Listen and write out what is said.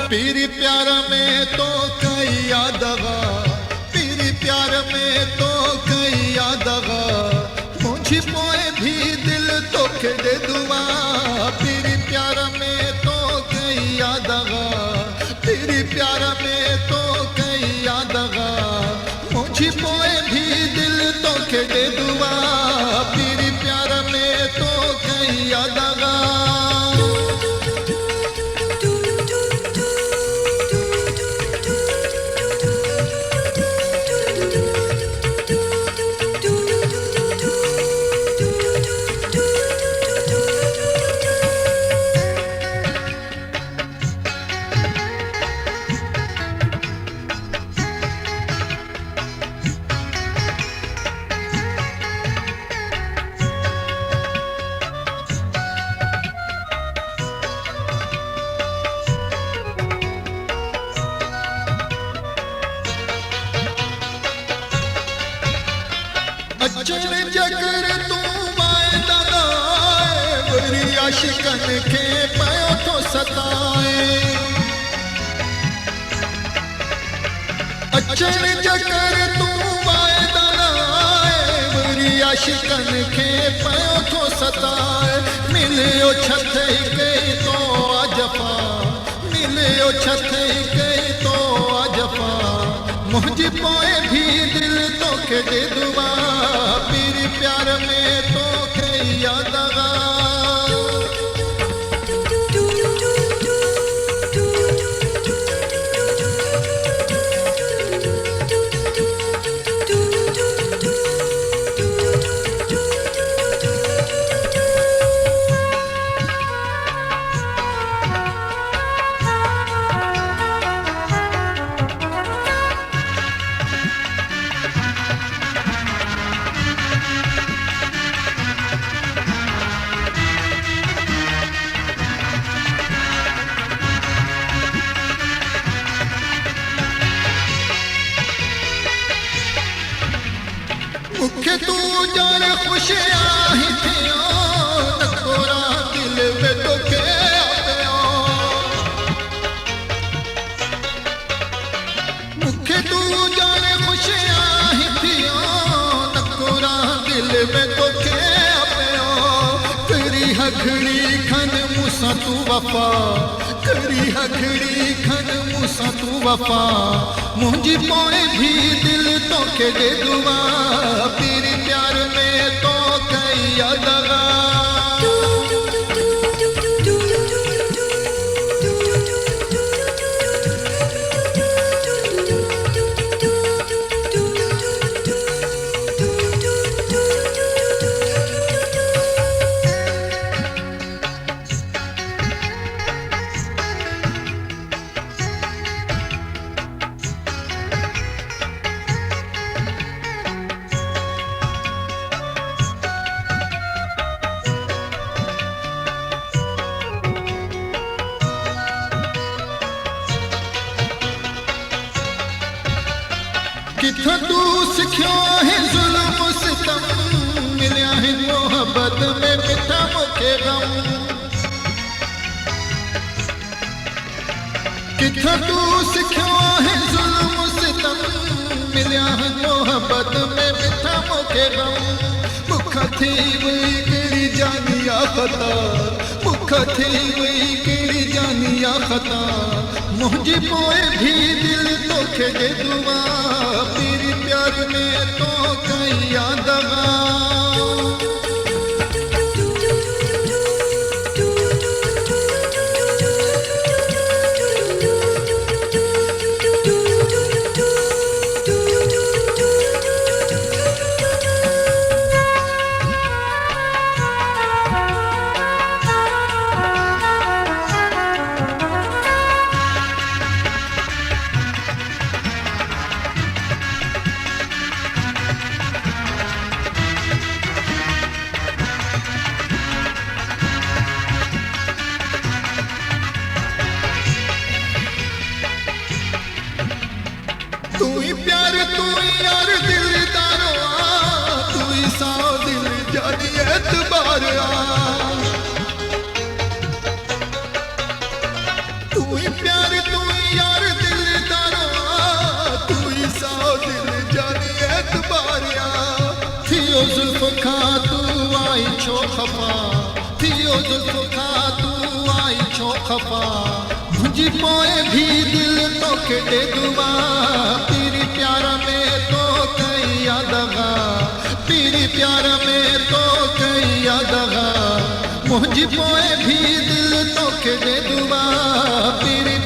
पीरी प्यार में तो कई यादगा, पीरी प्यार में तो कई यादगा, मुझी पोए भी दिल तो दे दुआ। पीरी प्यार में तो कई यादगा, पीरी प्यार में तो कई यादगा, मुझी पोए भी दिल तो दे दुआ। पीरी प्यार में तो कई यादगा। अचन जगर तू वायदा नाए, वरी आशिकन के पयो तो सताए। अचन जगर तू वायदा नाए, वरी आशिकन के पयो तो सताए। मिलियो छथे कई तो अजफा, मिलियो छथे कई तो अजफा, मुझी पोए भी दिल तो के दे दुआ। पीरी प्यार में तो कई यादगा। मुखे तू जाने खुशियां ही थियो, नकोरा दिल में दुखे आयो। मुखे तू जाने खुशियां ही थियो, नकोरा दिल में दुखे आयो। करी हघड़ी खन मूसा तू वफा, करी हघड़ी खन मूसा तू वफा, मुझी पोए भी दिल तो के दे दुआ। पीरी प्यार में तो कई यादगा। किथों तू सिखियो है जुल्म सितम, मिलिया है मोहब्बत में मिठा मुखे गम। किथों तू सिखियो है जुल्म सितम, मिलिया है मोहब्बत में मिठा मुखे गम। मुख थी वही केड़ी जानिया खता, मुख थी वही केड़ी जानिया खता, मुझी पोए भी दिल तो के दे दुआ। पीरी प्यार में तो कई यादगा। तू ही प्यार तू ही यार दिलदारो, तू ही साओ दिल जानी एतबार। तू ही प्यार तू खफा थियो जुल्फ़ा तू आई छो खफा मुझी पोए भी दिल तो के दे दुआ तेरी प्यार में तो कई यादगा तेरी प्यार में तो कई यादगा मुझी पोए भी दिल तो के दे दुआ तेरी